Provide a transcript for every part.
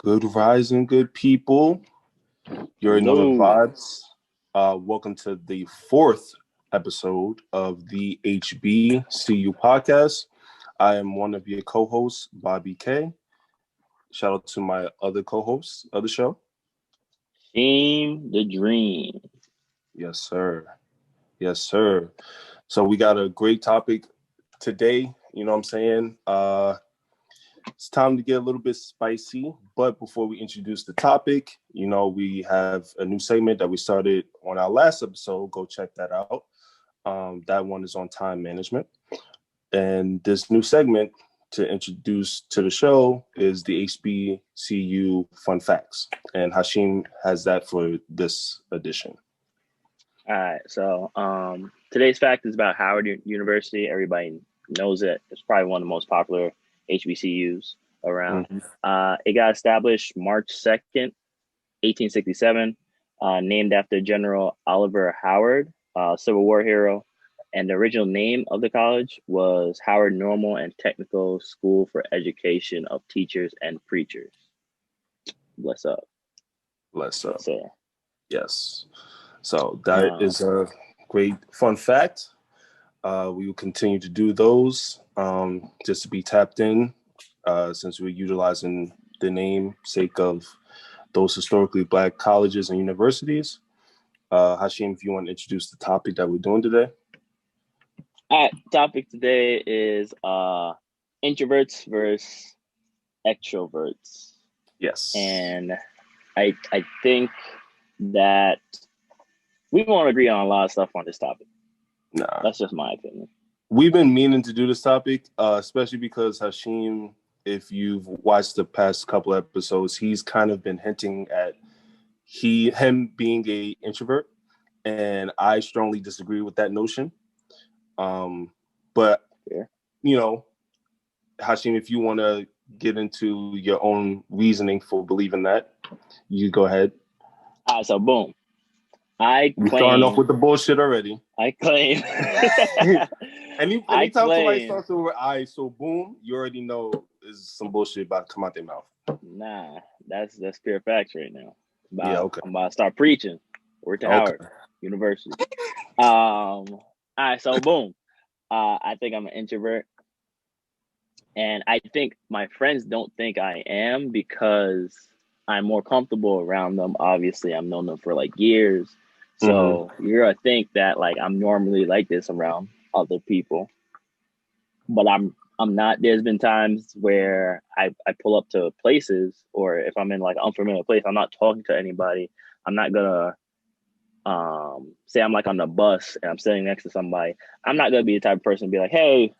Good rising, good people. You already know the Hello. vibes. Welcome to the fourth episode of the HBCU podcast. I am one of your co-hosts, Bobby K. Shout out to my other co-hosts of the show. Shame the dream. Yes, sir. Yes, sir. So we got a great topic today. You know what I'm saying? It's time to get a little bit spicy, but before we introduce the topic, we have a new segment that we started on our last episode. Go check that out. That one is on time management. And this new segment to introduce to the show is the HBCU Fun Facts. And Hashim has that for this edition. All right. So today's fact is about Howard University. Everybody knows it. It's probably one of the most popular HBCUs around. It got established March 2nd, 1867, named after General Oliver Howard, Civil War hero. And the original name of the college was Howard Normal and Technical School for Education of Teachers and Preachers. Bless up. Bless up. So, yes. So that is a great fun fact. We will continue to do those just to be tapped in since we're utilizing the namesake of those historically Black colleges and universities. Hashim, if you want to introduce the topic that we're doing today. All right, topic today is introverts versus extroverts. Yes. And I think that we won't agree on a lot of stuff on this topic. Nah. That's just my opinion. We've been meaning to do this topic, especially because Hashim, if you've watched the past couple episodes, he's kind of been hinting at him being a introvert, and I strongly disagree with that notion. But Hashim, if you want to get into your own reasoning for believing that, you go ahead. All right, so boom. We're starting off with the bullshit already. I claim. Anytime somebody starts with so boom, you already know is some bullshit about to come out their mouth. Nah, that's pure facts right now. Okay. I'm about to start preaching. Word to Howard University. All right, so boom. I think I'm an introvert. And I think my friends don't think I am because I'm more comfortable around them. Obviously, I've known them for like years. So you're gonna think that like I'm normally like this around other people. But I'm not. There's been times where I pull up to places, or if I'm in like an unfamiliar place, I'm not talking to anybody. I'm not gonna say I'm like on the bus and I'm sitting next to somebody. I'm not gonna be the type of person to be like, hey,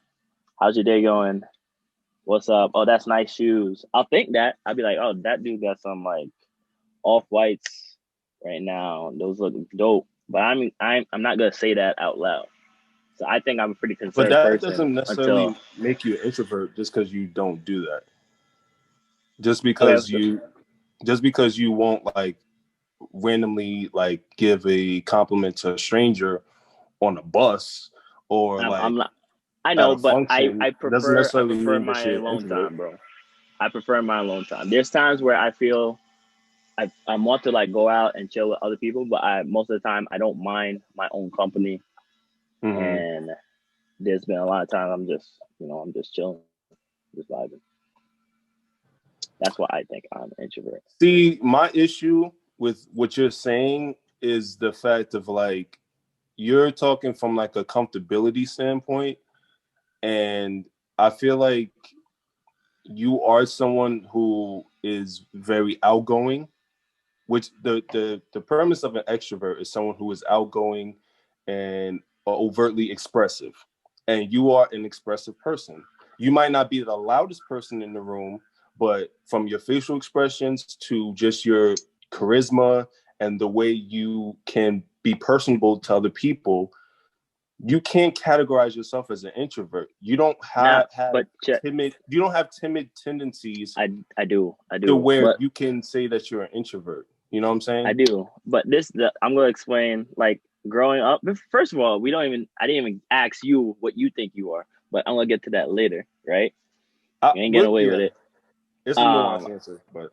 how's your day going? What's up? Oh, that's nice shoes. I'll think that. I'll be like, oh, that dude got some like off-whites right now. Those look dope. But I'm not gonna say that out loud. So I think I'm a pretty conservative person. But that doesn't necessarily make you an introvert just because you don't do that. Just because you won't like randomly like give a compliment to a stranger on a bus or I'm not. I know, but function, I prefer my alone time, bro. I prefer my alone time. There's times where I feel I want to like go out and chill with other people, but most of the time I don't mind my own company. And there's been a lot of times I'm just chilling, just vibing. That's why I think I'm an introvert. See, my issue with what you're saying is the fact of like you're talking from like a comfortability standpoint. And I feel like you are someone who is very outgoing, which the premise of an extrovert is someone who is outgoing and overtly expressive. And you are an expressive person. You might not be the loudest person in the room, but from your facial expressions to just your charisma and the way you can be personable to other people, you can't categorize yourself as an introvert. You don't have timid tendencies. I do. To where you can say that you're an introvert. You know what I'm saying? I do. But I'm going to explain, like, growing up. First of all, I didn't even ask you what you think you are, but I'm going to get to that later, right? You ain't getting away with it. It's a nuanced answer, but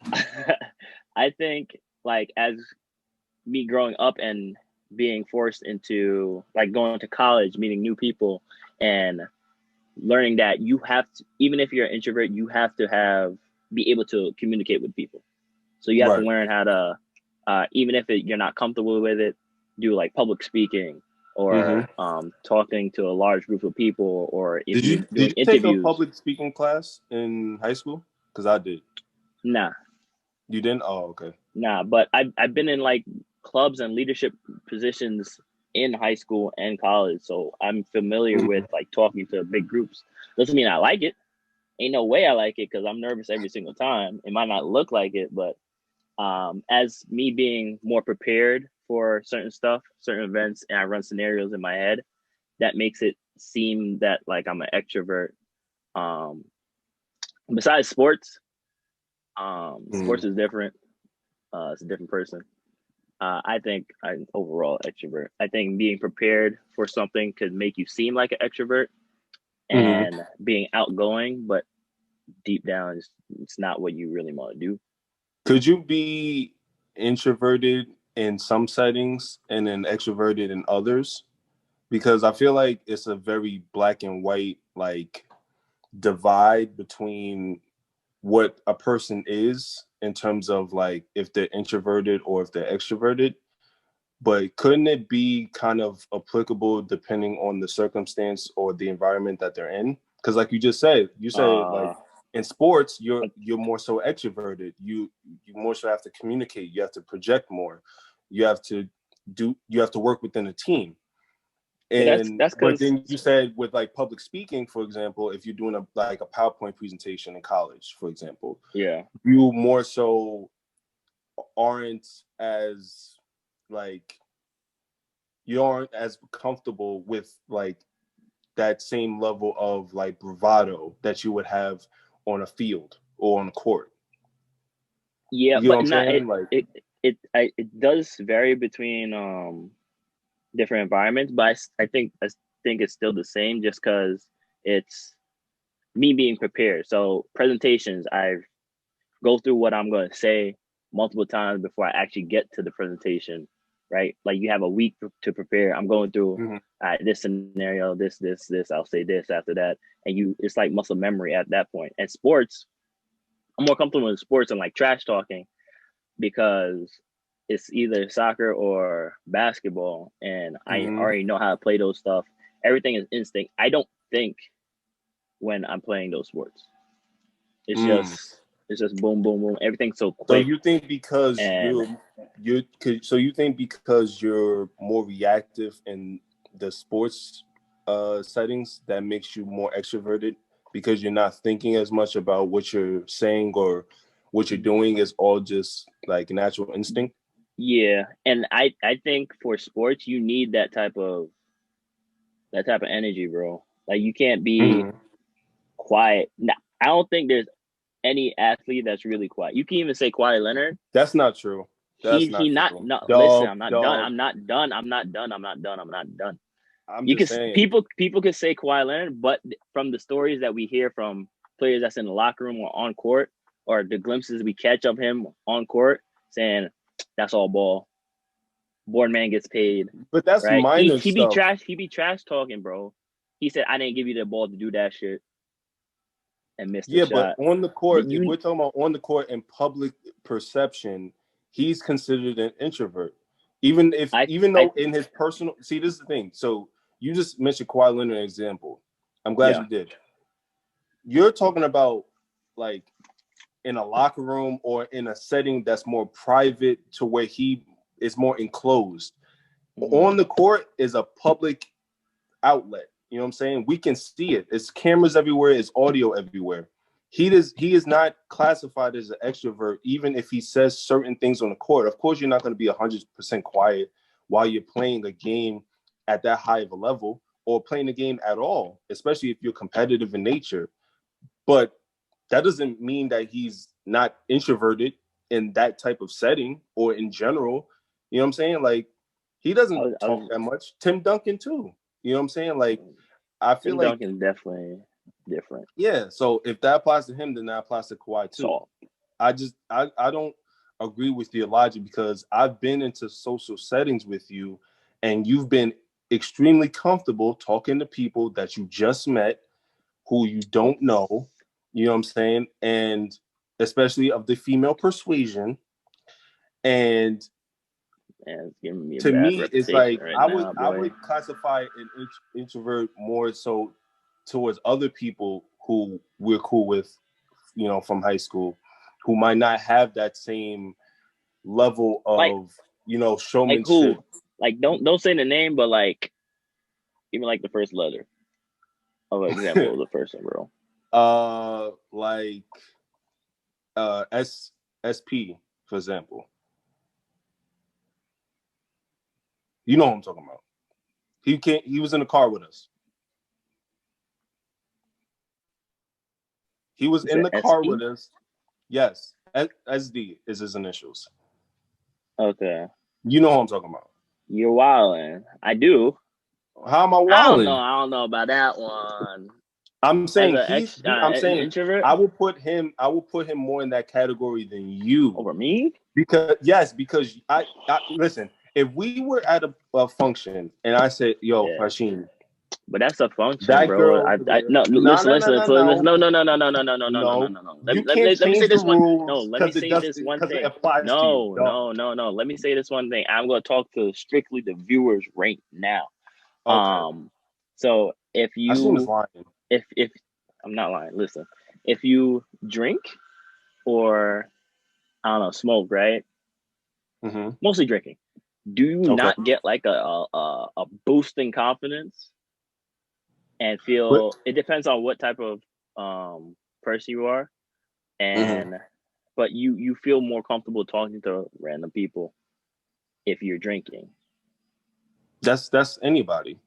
I think like as me growing up and being forced into like going to college, meeting new people, and learning that you have to, even if you're an introvert, you have to be able to communicate with people. So you have to right. learn how to, even if you're not comfortable with it, do like public speaking or talking to a large group of people, or if Did you're you doing take a interviews. public speaking class in high school? Because I did. Nah, You didn't? Oh, okay. nah. But I've been in like clubs and leadership positions in high school and college, so I'm familiar with like talking to big groups. Doesn't mean I like it. Ain't no way I like it because I'm nervous every single time. It might not look like it, but as me being more prepared for certain stuff, certain events, and I run scenarios in my head, that makes it seem that like I'm an extrovert. Um, Besides sports, sports is different. It's a different person. I think I'm overall extrovert. I think being prepared for something could make you seem like an extrovert, and being outgoing, but deep down, it's not what you really want to do. Could you be introverted in some settings and then extroverted in others? Because I feel like it's a very black and white like divide between what a person is in terms of like if they're introverted or if they're extroverted. But couldn't it be kind of applicable depending on the circumstance or the environment that they're in? Because like you said like in sports you're more so extroverted. You more so have to communicate. You have to project more. You have to work within a team. And That's but because then you said with like public speaking, for example, if you're doing a PowerPoint presentation in college, for example, yeah, you more so aren't as like you aren't as comfortable with like that same level of like bravado that you would have on a field or on a court. yeah, You know but what I'm not saying? Like, it does vary between different environments, but I think it's still the same just because it's me being prepared. So presentations, I go through what I'm going to say multiple times before I actually get to the presentation, right? Like you have a week to prepare. I'm going through this scenario, this. I'll say this after that, and it's like muscle memory at that point. And sports, I'm more comfortable in sports and like trash talking because it's either soccer or basketball, and I already know how to play those stuff. Everything is instinct. I don't think when I'm playing those sports. It's just boom, boom, boom. Everything's so so quick. you think because And you think because you're more reactive in the sports settings that makes you more extroverted because you're not thinking as much about what you're saying or what you're doing is all just like natural instinct. yeah, and I think for sports you need that type of energy, bro. Like you can't be quiet. Nah, I don't think there's any athlete that's really quiet. You can even say Kawhi Leonard. That's not true. That's He not not true. no. Listen, Dog, I'm not done. dog. I'm not done. I'm not done. I'm not done. I'm not done. I'm You just can saying. people could say Kawhi Leonard, but from the stories that we hear from players that's in the locker room or on court, or the glimpses we catch of him on court, saying that's all ball. Board man gets paid, But that's right? minor He be stuff. trash. He be trash talking, bro. He said I didn't give you the ball to do that shit and missed the Yeah, but shot. on the court, if You we're talking about on the court and public perception, he's considered an introvert. Even I though in his personal see, this is the thing. So you just mentioned Kawhi Leonard example. I'm glad yeah. you did. You're talking about like in a locker room or in a setting that's more private to where he is more enclosed. On the court is a public outlet. You know what I'm saying? We can see it. It's cameras everywhere. It's audio everywhere. He is not classified as an extrovert, even if he says certain things on the court. Of course, you're not going to be 100% quiet while you're playing a game at that high of a level or playing a game at all, especially if you're competitive in nature. But that doesn't mean that he's not introverted in that type of setting or in general. You know what I'm saying? Like he doesn't talk that much. Tim Duncan too. You know what I'm saying? Like I feel Tim like Duncan definitely. different. Yeah. So if that applies to him, then that applies to Kawhi too. So, I don't agree with your logic because I've been into social settings with you, and you've been extremely comfortable talking to people that you just met, who you don't know. You know what I'm saying? And especially of the female persuasion. And man, it's giving me a to bad me, it's reputation like right now, I boy. would classify an introvert more so towards other people who we're cool with, you know, from high school, who might not have that same level Like, of, you know, like showmanship. who? Like, don't say the name, but like even like the first letter of an example of the person, bro. Like SP, for example. You know what I'm talking about. He was in the car with us. He was Is in it the car SP? with us. Yes. SD is his initials. Okay. You know what I'm talking about. You're wilding. I do. How am I I don't know. wilding? I don't know about that one. I'm As saying I'm an saying introvert I will put him more in that category than you. over me. Because I listen, if we were at a function and I said, yo, Yeah, Rasheen, but that's a function, that bro. girl over I there. no. No, Listen, no, no, listen, no, listen. no. No, no, no, no, no, no, no, no, no, no, no, No. no, no. You can't Let me say change the this one. No, rules let me because say this one it thing. applies to you. No, no, no, no. Let me say this one thing. I'm gonna talk to strictly the viewers right now. Okay. So Rasheen is lying. if I'm not lying, listen. If you drink or I don't know, smoke, right? Mm-hmm. Mostly drinking. Do you Okay. not get like a boost in confidence and But feel? It depends on what type of person you are, mm-hmm. and but you feel more comfortable talking to random people if you're drinking. That's anybody.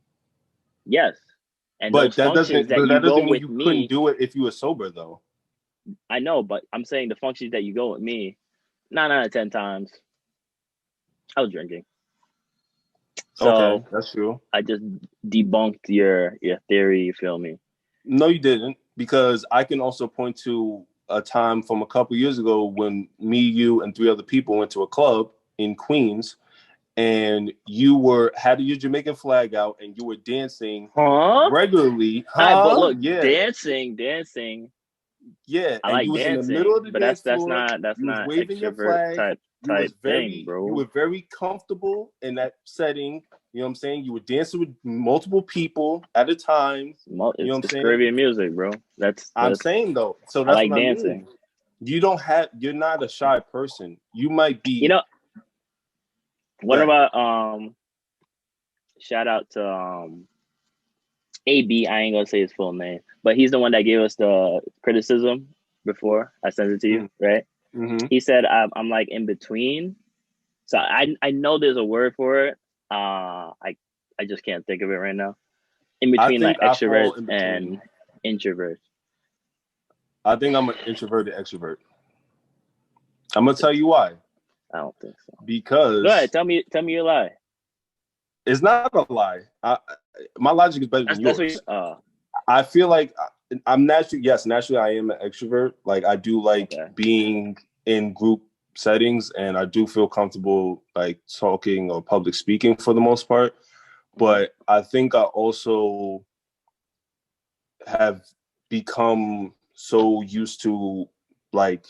Yes, and But those functions that you that go doesn't mean with you couldn't me, do it if you were sober though. I know, but I'm saying the functions that you go with me, 9 out of 10 times, I was drinking. Okay, So that's true. I just debunked your theory. You feel me? No, you didn't, because I can also point to a time from a couple years ago when me, you, and three other people went to a club in Queens, and you had your Jamaican flag out, and you were dancing Huh? regularly. All right, but Huh? look, Yeah, dancing. yeah. I And like you was in the middle dancing, of the but dance that's floor. not You was waving your extrovert flag. type thing, You were bro. very comfortable in that setting. You know what I'm saying? You were dancing with multiple people at a time. You know what I'm It's saying? Caribbean music, bro. I'm saying though, so I that's like what I mean. dancing. You're not a shy person. You might You be know what good. about shout out to AB. I ain't gonna say his full name, but he's the one that gave us the criticism before I sent it to you, right? Mm-hmm. He said I'm like in between. So I know there's a word for it. I just can't think of it right now. In I between like think I fall extroverts in between. and introverts. I think I'm an introverted extrovert. I'm gonna tell you why. I don't think so. Go ahead, Because tell me your lie. it's not a lie. My logic is better than That's what yours. you, I feel like I'm naturally I am an extrovert. Like I do like okay. being in group settings, and I do feel comfortable like talking or public speaking for the most part. But I think I also have become so used to like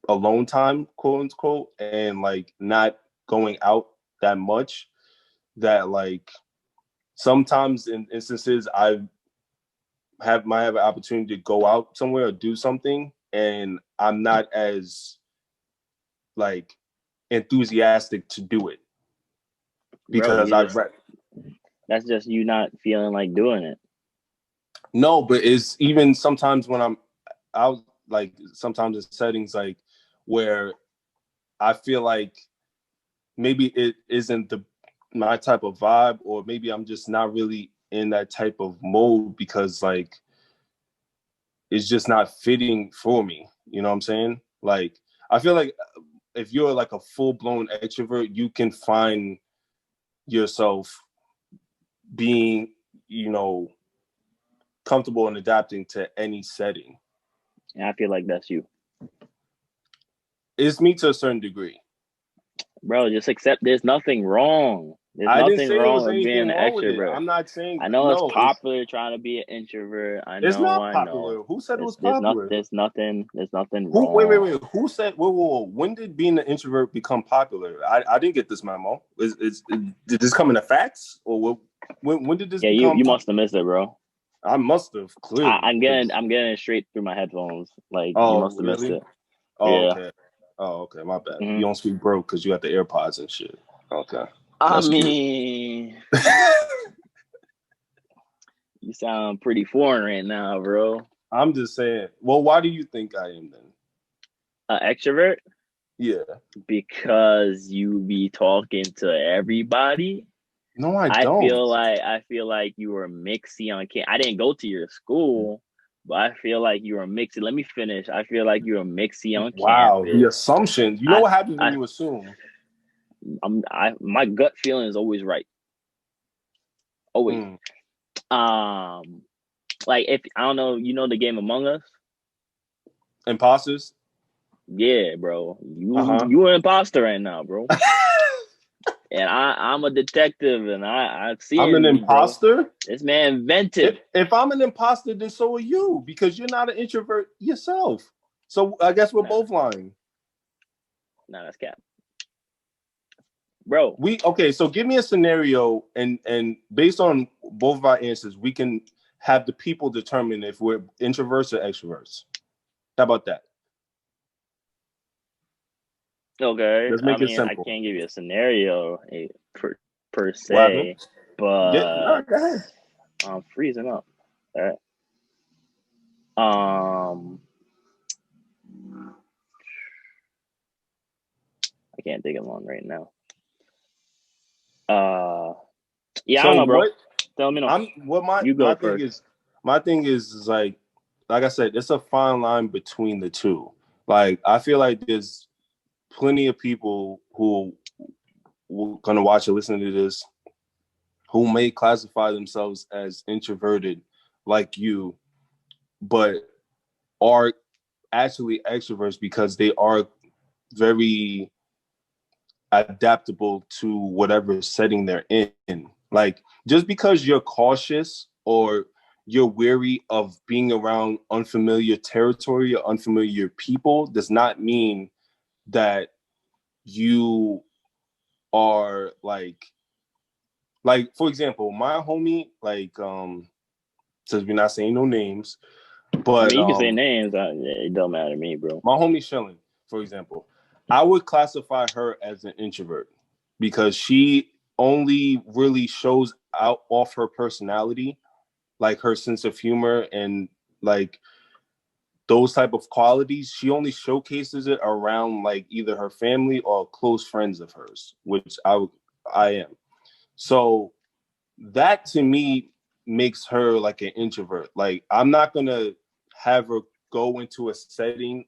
alone time, quote unquote, and like not going out that much, that like sometimes in instances I might have an opportunity to go out somewhere or do something, and I'm not as like enthusiastic to do it Bro, because that's just you not feeling like doing it. no, but it's even sometimes when I'm out, like sometimes in settings like where I feel like maybe it isn't my type of vibe, or maybe I'm just not really in that type of mode because like it's just not fitting for me. You know what I'm saying? Like I feel like if you're like a full-blown extrovert, you can find yourself being, you know, comfortable in adapting to any setting. And I feel like that's you. It's me to a certain degree. Bro, just accept there's nothing wrong. There's I didn't nothing say there wrong was with being anything an wrong with it. extrovert. I'm not saying I know no. it's popular trying to be an introvert. It's not I popular. know. Who said it was popular? There's nothing Who? wrong. Wait. Who said? Whoa. When did being an introvert become popular? I didn't get this memo. Did this come in the facts, or when did this become? You must have missed it, bro. I must have clearly. I'm getting it straight through my headphones. Like you must have missed it. Oh, yeah. okay. Oh, okay. My bad. Mm-hmm. You don't speak broke because you got the AirPods and shit. Okay. I mean, you sound pretty foreign right now, bro. I'm just saying. Well, why do you think I am then? An extrovert? Yeah. Because you be talking to everybody. No, I don't. I feel like you were mixy on campus. I didn't go to your school, but I feel like you were mixy. Let me finish. I feel like you were mixy on campus. Wow, the assumption. You know what happens when you assume? My gut feeling is always right. Always. Like if I don't know, you know the game Among Us? Imposters? Yeah, bro. You an imposter right now, bro. And I'm a detective, and I see. I'm an imposter. Bro. This man inventive. If I'm an imposter, then so are you, because you're not an introvert yourself. So I guess we're both lying. Nah, that's cap, bro. So give me a scenario, and based on both of our answers, we can have the people determine if we're introverts or extroverts. How about that? Okay. Let's make it simple. I can't give you a scenario per se, but go ahead. I'm freezing up. All right. I can't think of one right now. Yeah, so I don't know, bro. Tell me no. My thing is like I said, it's a fine line between the two. Like I feel like there's plenty of people who are gonna watch or listen to this who may classify themselves as introverted like you, but are actually extroverts because they are very adaptable to whatever setting they're in. Like just because you're cautious or you're wary of being around unfamiliar territory or unfamiliar people does not mean that you are like for example, my homie, since we're not saying no names, but you can say names. It don't matter to me, bro. My homie Shelley, for example, I would classify her as an introvert because she only really shows out off her personality, like her sense of humor and like those type of qualities. She only showcases it around like either her family or close friends of hers, which I am. So that to me makes her like an introvert. Like I'm not gonna have her go into a setting.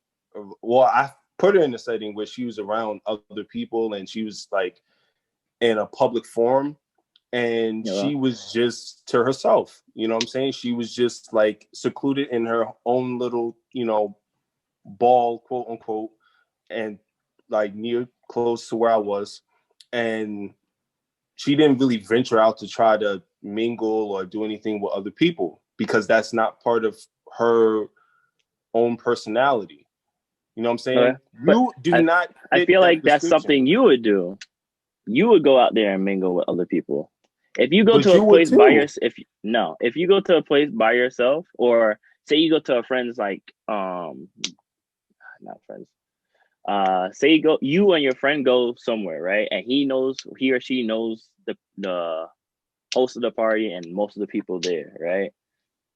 Well, I put her in a setting where she was around other people and she was like in a public forum and she was just to herself. You know what I'm saying? She was just like secluded in her own little, ball, quote unquote, and like near close to where I was. And she didn't really venture out to try to mingle or do anything with other people because that's not part of her own personality. You know what I'm saying? Okay. You do not. I feel like that's something you would do. You would go out there and mingle with other people. If you go to a place by yourself, if you go to a place by yourself, or say you go to a friend's not friends. Say you and your friend go somewhere, right? And he or she knows the host of the party and most of the people there, right?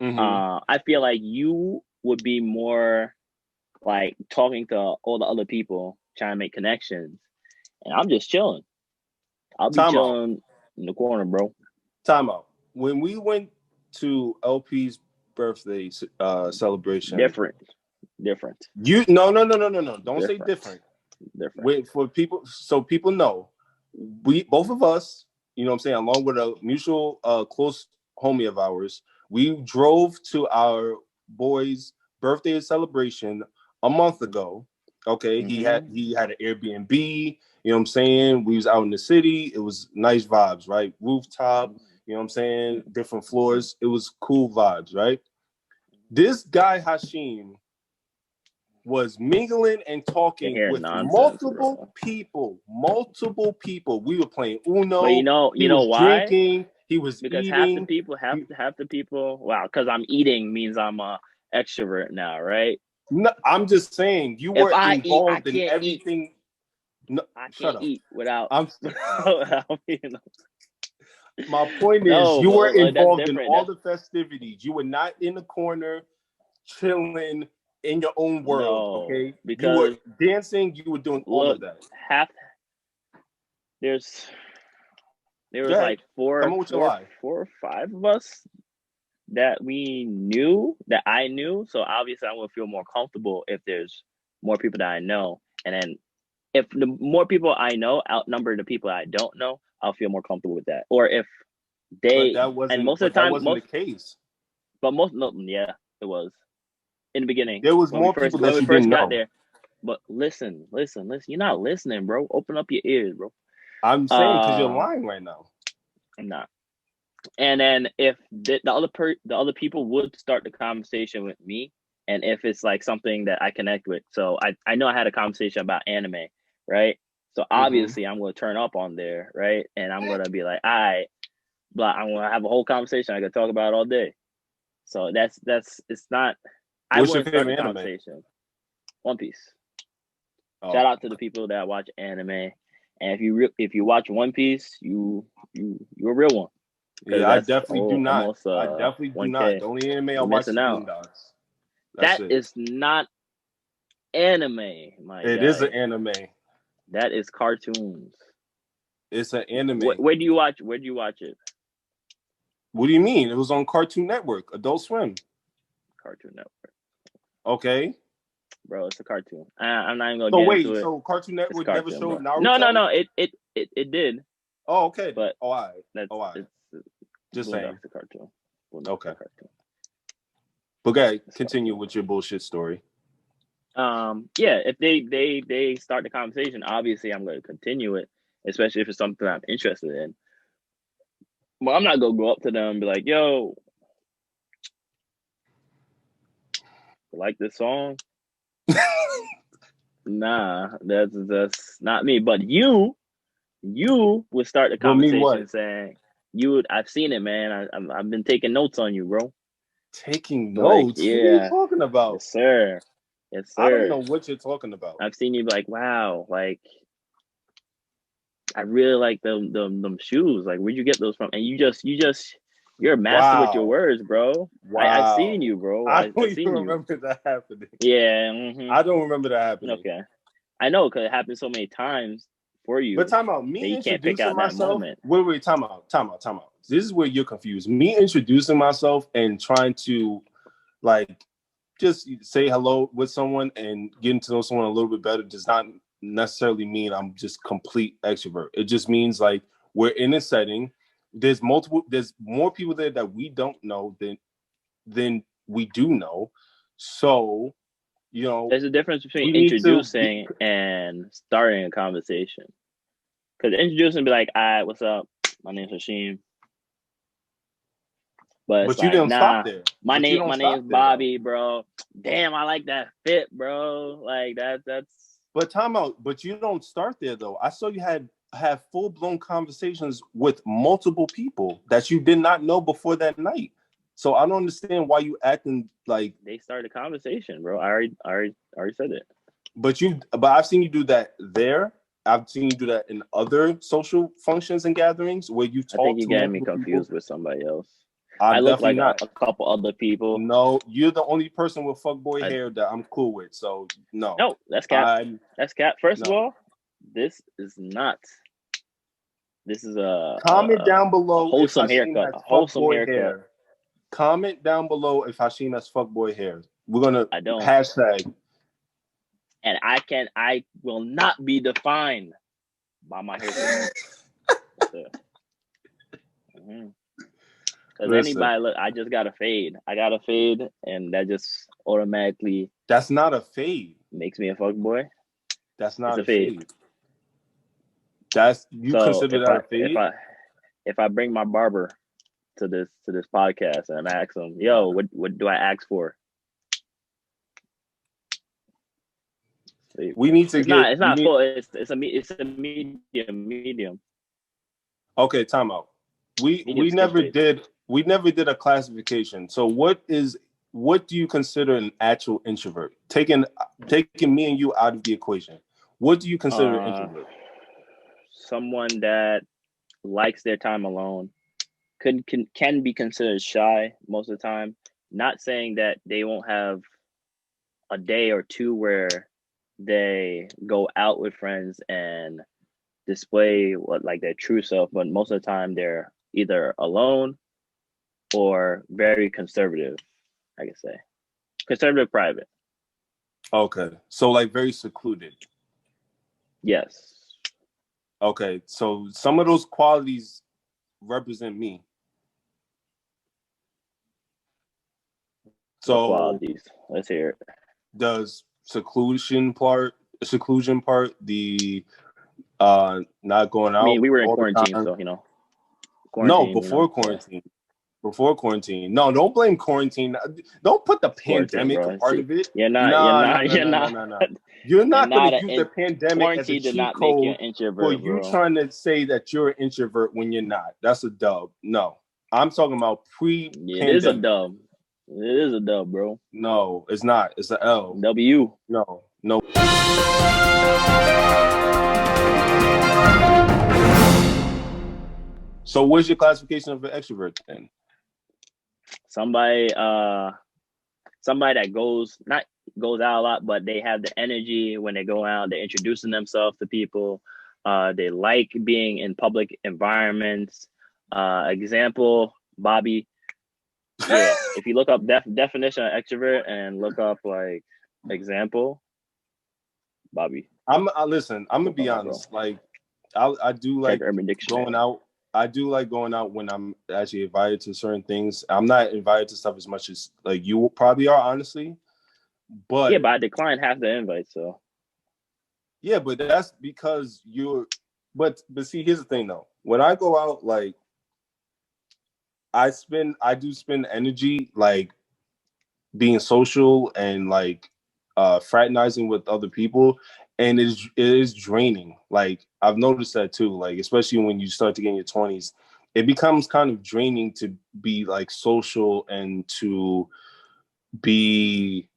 Mm-hmm. I feel like you would be more like talking to all the other people, trying to make connections, and I'm just chilling. I'll be chilling in the corner, bro. Time out. When we went to LP's birthday celebration, different. You no. Don't say different. Wait for people, so people know. We both of us, you know what I'm saying, along with a mutual close homie of ours, We drove to our boy's birthday celebration a month ago. Okay, he had an Airbnb. You know what I'm saying? We was out in the city. It was nice vibes, right? Rooftop. You know what I'm saying? Different floors. It was cool vibes, right? This guy Hashim was mingling and talking with nonsense, multiple people. Multiple people. We were playing Uno. But you know why? Drinking. He was because eating. half the people. Wow, because I'm eating means I'm a extrovert now, right? No, I'm just saying you were involved in everything. No, I can't eat without. My point is, you were involved in all the festivities. You were not in the corner, chilling in your own world. Okay, because you were dancing. You were doing all of that. There was like four or five of us that I knew. So obviously, I'm gonna feel more comfortable if there's more people that I know, and then if the more people I know outnumber the people I don't know, I'll feel more comfortable with that. Or if most of the time, that wasn't the case. But it was in the beginning. There was more people that you didn't know. There. But listen. You're not listening, bro. Open up your ears, bro. I'm saying because you're lying right now. I'm not. And then if the other people would start the conversation with me, and if it's like something that I connect with, so I know I had a conversation about anime, right? So obviously I'm going to turn up on there, right? And I'm going to be like, I'm going to have a whole conversation. I can talk about it all day. So it's not. I wouldn't start the conversation. One Piece. Oh. Shout out to the people that watch anime, and if you watch One Piece, you're a real one. Yeah, I definitely do not. I definitely do not. The only anime I watch is Boondocks. That is not anime, my guy. It is an anime. That is cartoons. It's an anime. Where do you watch it? What do you mean? It was on Cartoon Network, Adult Swim. Cartoon Network. Okay. Bro, it's a cartoon. I'm not even gonna get into it. So Cartoon Network never showed Naruto? No. It did. Oh, okay. But all right. Just saying. The cartoon. Okay. But guys, continue with your bullshit story. Yeah, if they start the conversation, obviously I'm going to continue it, especially if it's something I'm interested in. Well, I'm not gonna go up to them and be like, "Yo, you like this song?" Nah, that's not me. But you would start the conversation saying, I've seen it, man. I've been taking notes on you, bro." Taking notes? Yeah. What are you talking about? Yes, sir. I don't know what you're talking about. I've seen you be like, wow, like I really like them shoes. Like, where'd you get those from? And you're a master with your words, bro. Wow. I've seen you, bro. I don't even remember that happening. Yeah. I don't remember that happening. Okay. I know, because it happened so many times for you. But time out. Me introducing myself. Wait, time out. This is where you're confused. Me introducing myself and trying to like just say hello with someone and getting to know someone a little bit better does not necessarily mean I'm just complete extrovert. It just means like we're in a setting. There's more people there that we don't know than we do know. So, you know, there's a difference between introducing and starting a conversation. Because introducing be like, "All right, what's up? My name's Hashim." But you didn't stop there. My name is Bobby, bro. Damn, I like that fit, bro. Like that's. But time out. But you don't start there though. I saw you have full-blown conversations with multiple people that you did not know before that night. So I don't understand why you acting like they started a conversation, bro. I already said it. But I've seen you do that there. I've seen you do that in other social functions and gatherings where you talk. I think you got me confused with somebody else. I look like a couple other people. No, you're the only person with fuckboy hair that I'm cool with. So no. No, that's cap. That's cap. First of all, this is not. This is a comment down below. A wholesome haircut. A wholesome haircut. Comment down below if Hashim has fuckboy hair. We're gonna hashtag. And I will not be defined by my haircut. Because Listen, anybody, look, I just got a fade. I got a fade, and that just automatically that's not a fade. makes me a fuck boy. That's It's not a a fade. fade. That's you So consider that a fade? if I bring my barber to this podcast and I ask him, yo, what do I ask for? We need to get. It's not full. It's a medium. Okay, time out. We never did a classification. So what do you consider an actual introvert? Taking me and you out of the equation. What do you consider an introvert? Someone that likes their time alone, can be considered shy most of the time. Not saying that they won't have a day or two where they go out with friends and display what like their true self, but most of the time they're either alone or very conservative. I can say conservative, private. Okay, so like very secluded. Yes. Okay, so some of those qualities represent me. So what qualities? Let's hear it. Does seclusion part, the not going out? I mean, we were in quarantine, so No, before quarantine. Yeah. Before quarantine. No, don't blame quarantine. Don't put the pandemic a part of it. You're not. You're not going to use the pandemic as a cheat code for you bro. trying to say that you're an introvert when you're not. That's a dub. No, I'm talking about pre-pandemic. It is a dub. It is a dub, bro. No, it's not. It's an L. W. No. So what's your classification of an extrovert then? Somebody that goes out a lot, but they have the energy when they go out. They're introducing themselves to people. They like being in public environments. Example, Bobby. Yeah, if you look up definition of extrovert and look up like example, Bobby. Listen. I'm gonna be honest. Like, I do like going out. I do like going out when I'm actually invited to certain things. I'm not invited to stuff as much as like you probably are, honestly. But yeah, but I declined half the invites, so. Yeah, but that's because you're. But see, here's the thing though. When I go out, like, I do spend energy like being social and like fraternizing with other people, and it is draining. Like I've noticed that too. Like especially when you start to get in your 20s, it becomes kind of draining to be like social and to be.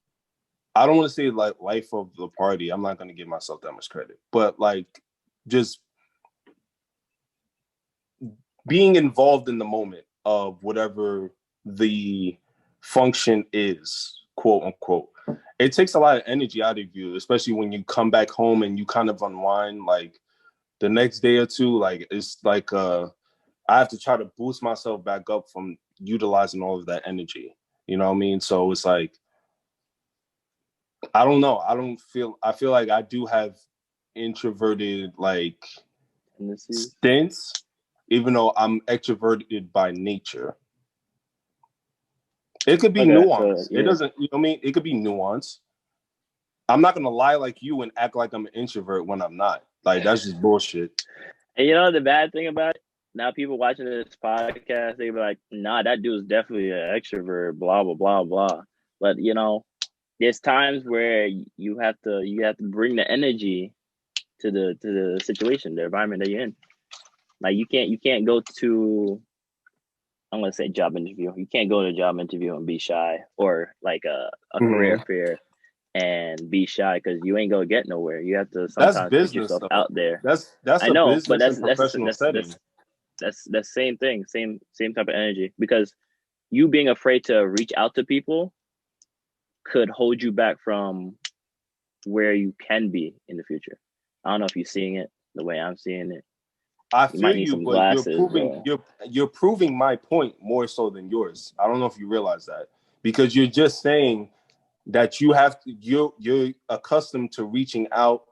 I don't want to say like life of the party. I'm not going to give myself that much credit, but like just being involved in the moment of whatever the function is, quote unquote. It takes a lot of energy out of you, especially when you come back home and you kind of unwind like the next day or two. Like it's like I have to try to boost myself back up from utilizing all of that energy. You know what I mean? So it's like, I don't know. I feel like I do have introverted like stints, even though I'm extroverted by nature. It could be nuance. So, yeah. It doesn't, you know what I mean? It could be nuance. I'm not going to lie like you and act like I'm an introvert when I'm not. Like, that's just bullshit. And you know the bad thing about it? Now people watching this podcast, they be like, nah, that dude's definitely an extrovert, blah, blah, blah, blah. But, you know, there's times where you have to bring the energy to the situation, the environment that you're in. Like you can't go to, I'm gonna say job interview. You can't go to a job interview and be shy, or like a career fair and be shy, because you ain't gonna get nowhere. You have to sometimes put yourself out there. That's I know, business, but that's professional setting. That's the same thing, same type of energy, because you being afraid to reach out to people could hold you back from where you can be in the future. I don't know if you're seeing it the way I'm seeing it. I feel you, but glasses, you're proving my point more so than yours. I don't know if you realize that, because you're just saying that you're accustomed to reaching out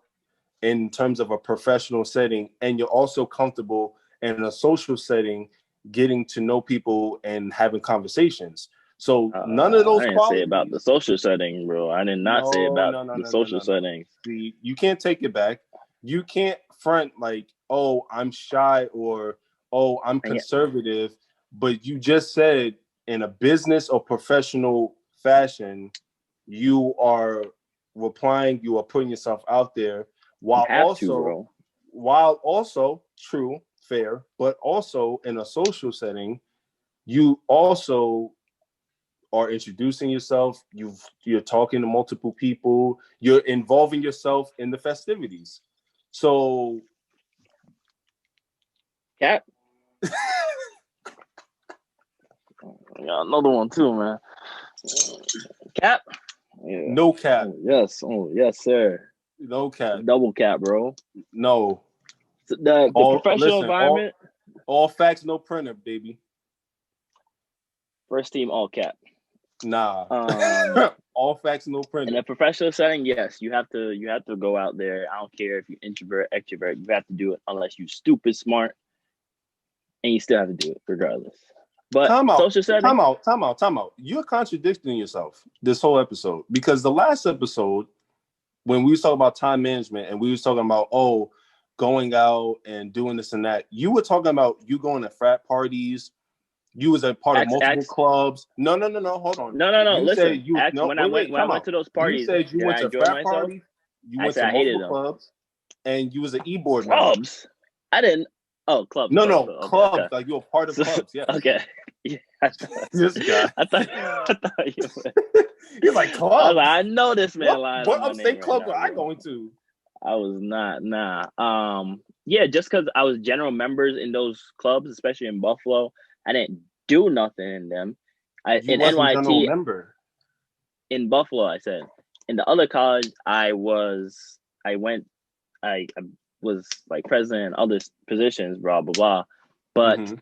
in terms of a professional setting, and you're also comfortable in a social setting getting to know people and having conversations. So none of those I didn't qualities. say about the social setting, bro. I did not say about the social setting. See, you can't take it back. You can't front like, oh, I'm shy or oh, I'm conservative. But you just said in a business or professional fashion, you are replying, you are putting yourself out there while also true, fair, but also in a social setting, you also are introducing yourself, you're talking to multiple people, you're involving yourself in the festivities. So Cap. Yeah, another one too, man. Cap. Yeah. No cap. Oh, yes, sir. No cap. Double cap, bro. No. The professional environment. All facts, no printer, baby. First team, all cap. Nah. All facts, no printer. In a professional setting, yes, you have to go out there. I don't care if you're introvert, extrovert. You have to do it unless you're stupid smart, and you still have to do it regardless. But social setting. Time out. You're contradicting yourself this whole episode because the last episode, when we was talking about time management and we was talking about going out and doing this and that, you were talking about you going to frat parties. You was a part of multiple clubs. No. Hold on. No. Listen, when I went to those parties, you said you went to frat parties. You went to multiple clubs, and you was an e-board clubs. I didn't. Oh, clubs. Clubs. Okay. Like you're a part of clubs. Yeah. Okay. Yeah. This guy. I thought you were. You're like clubs. I know this man lying. What upstate club were I going to? I was not. Nah. Yeah, just because I was general members in those clubs, especially in Buffalo, I didn't do nothing in them. In NYT, member. In Buffalo, I said. In the other college, I was like president, other positions, blah blah blah. But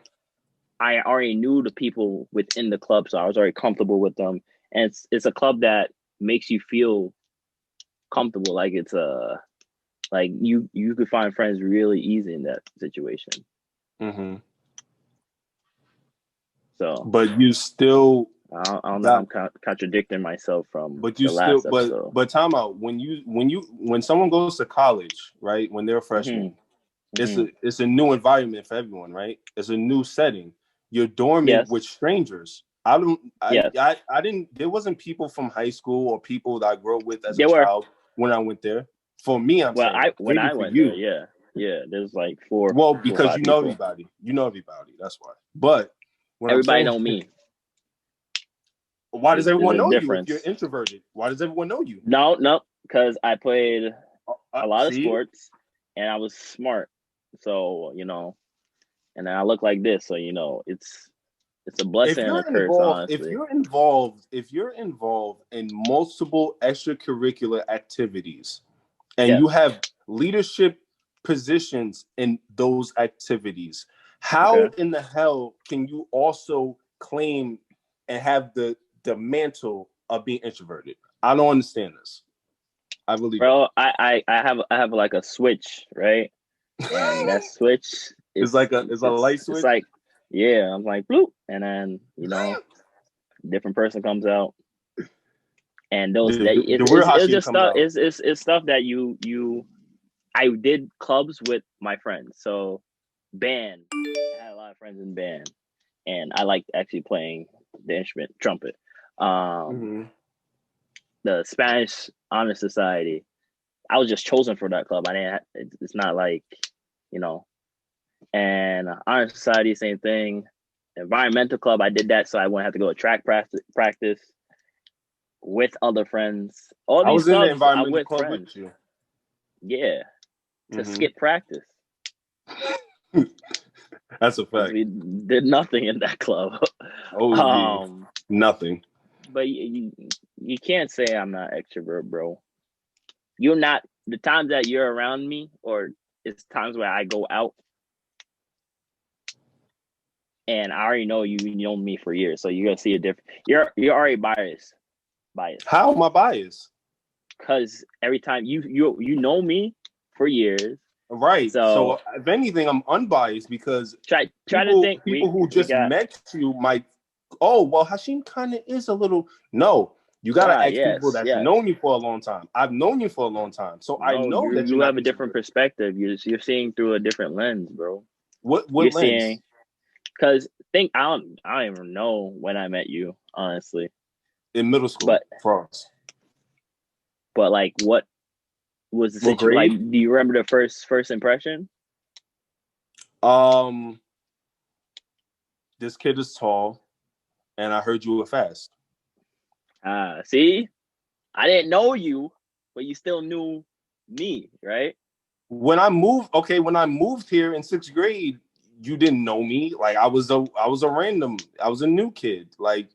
I already knew the people within the club, so I was already comfortable with them. And it's a club that makes you feel comfortable, like it's like you could find friends really easy in that situation. So, but you still, I don't know. I'm contradicting myself from. But you still, but time out. When someone goes to college, right? When they're a freshman, it's a new environment for everyone, right? It's a new setting. You're dorming with strangers. I didn't. There wasn't people from high school or people that I grew up with as a child when I went there. For me, when I went there, yeah. There's like 4. Well, because you know everybody. You know everybody. That's why. But everybody know me. Why does everyone know you if you're introverted? Why does everyone know you? No, because I played a lot of sports and I was smart. So, and I look like this. So, it's a blessing and a curse, honestly. If you're involved in multiple extracurricular activities and you have leadership positions in those activities, how in the hell can you also claim and have the mantle of being introverted? I don't understand this. I really don't. I have like a switch, right? And that switch is a light switch. It's like, I'm like bloop, and then different person comes out, and those it's just stuff. It's stuff that I did clubs with my friends, so band. I had a lot of friends in band, and I liked actually playing the instrument trumpet. The Spanish Honor Society, I was just chosen for that club. It's not like, and Honor Society, same thing. Environmental club, I did that so I wouldn't have to go to track practice with other friends. All these I was in the environmental club with you. Yeah, to skip practice. That's a fact. We did nothing in that club. Nothing. But you can't say I'm not extrovert, bro. You're not. The times that you're around me, or it's times where I go out, and I already know you know me for years, so you're gonna see a different. You're already biased. How am I biased? Because every time you know me for years, Right. So if anything, I'm unbiased because try people, to think people who just met you might, oh, well, Hashim kind of is a little. No, you got to ask people that's known you for a long time. I've known you for a long time. So I know that you have a different perspective. You're seeing through a different lens, bro. What you're lens? Seeing, because I don't even know when I met you, honestly. In middle school, France. But like, what was the situation? Like, do you remember the first impression? This kid is tall, and I heard you were fast. See, I didn't know you, but you still knew me, right? When I moved here in 6th grade, you didn't know me. Like I was a random. I was a new kid. Like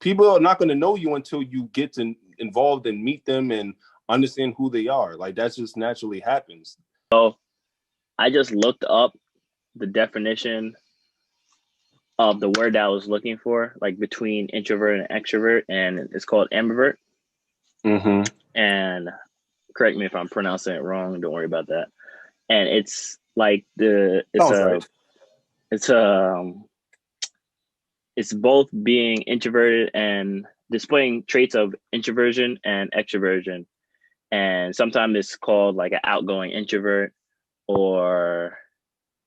people are not going to know you until you get involved and meet them and understand who they are. Like that just naturally happens. So I just looked up the definition of the word that I was looking for, like between introvert and extrovert, and it's called ambivert. Mm-hmm. And correct me if I'm pronouncing it wrong. Don't worry about that. And it's like it's both being introverted and displaying traits of introversion and extroversion. And sometimes it's called like an outgoing introvert, and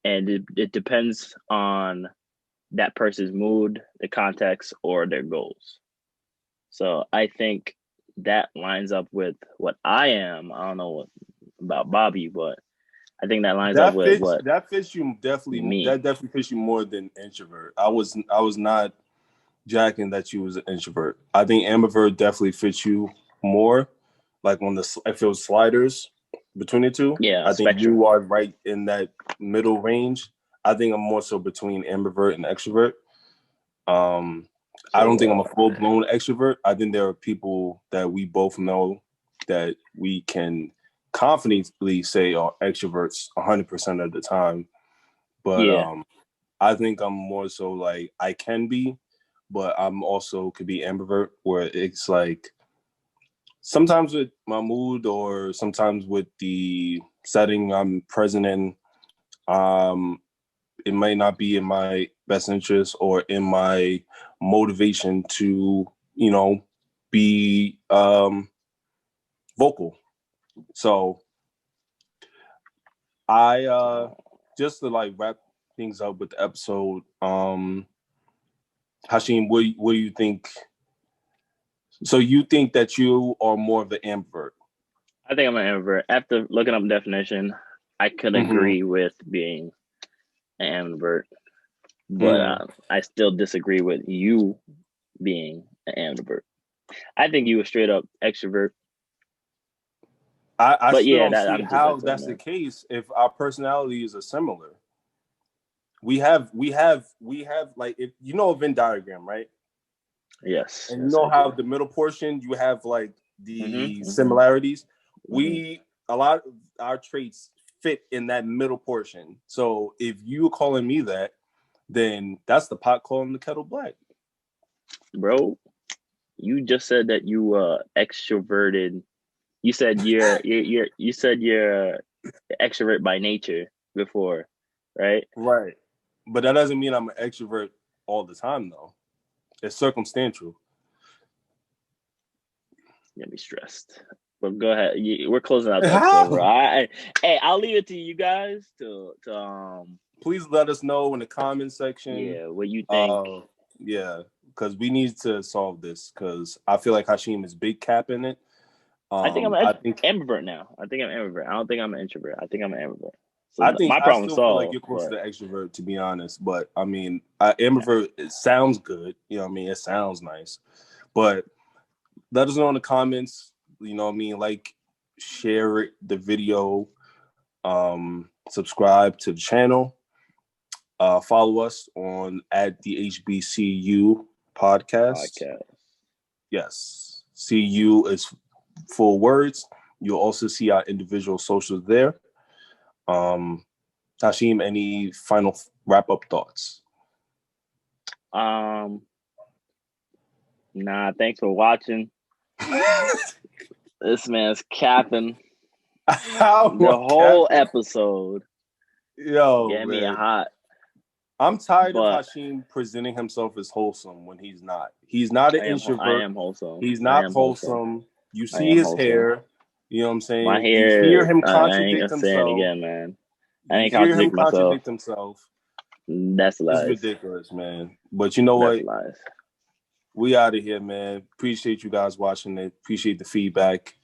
it depends on that person's mood, the context, or their goals. So I think that lines up with what I am. I don't know about Bobby, but I think that lines up with what that fits you definitely. Me. That definitely fits you more than introvert. I was not jacking that you was an introvert. I think ambivert definitely fits you more. Like when if it was sliders between the two, I think you are right in that middle range. I think I'm more so between ambivert and extrovert. I don't think I'm a full-blown extrovert. I think there are people that we both know that we can confidently say are extroverts 100% of the time. But I think I'm more so like I can be, but I'm also could be ambivert where it's like sometimes with my mood or sometimes with the setting I'm present in, it might not be in my best interest or in my motivation to, be vocal. So I just to like wrap things up with the episode, Hashim, what do you think? So you think that you are more of the ambivert? I think I'm an ambivert. After looking up the definition, I could agree with being an ambivert, but I still disagree with you being an ambivert. I think you were straight up extrovert. I still don't see how that's the case if our personalities are similar. We have like, if you know a Venn diagram, right? Yes. And you know how the middle portion you have like the similarities. A lot of our traits fit in that middle portion. So if you're calling me that, then that's the pot calling the kettle black. Bro, you just said that you extroverted. You said you're extrovert by nature before, right? Right. But that doesn't mean I'm an extrovert all the time, though. It's circumstantial. You're gonna be stressed. But go ahead. We're closing out the episode, bro. I'll leave it to you guys to please let us know in the comment section. Yeah, what you think. Yeah, because we need to solve this. Because I feel like Hashim is big cap in it. I think I'm ambivert now. I think I'm ambivert. I don't think I'm an introvert. I think I'm an ambivert. So I think I still feel like you're close to the extrovert, to be honest. But I mean, ambivert, it sounds good. You know what I mean? It sounds nice. But let us know in the comments. You know what I mean? Like, share the video. Subscribe to the channel. Follow us on at the HBCU podcast. Yes. CU is full words. You'll also see our individual socials there. Hashim, any final wrap-up thoughts? Nah, thanks for watching. This man's capping. The whole episode. Yo, get me a hot. I'm tired of Hashim presenting himself as wholesome when he's not. He's not an introvert. I am wholesome. He's not wholesome. You see his hair. You know what I'm saying? My hair. You hear him contradict I ain't gonna himself. say it again, man. I ain't hear him contradict himself. That's lies. It's ridiculous, man. But you know what? Lies. We out of here, man. Appreciate you guys watching it. Appreciate the feedback.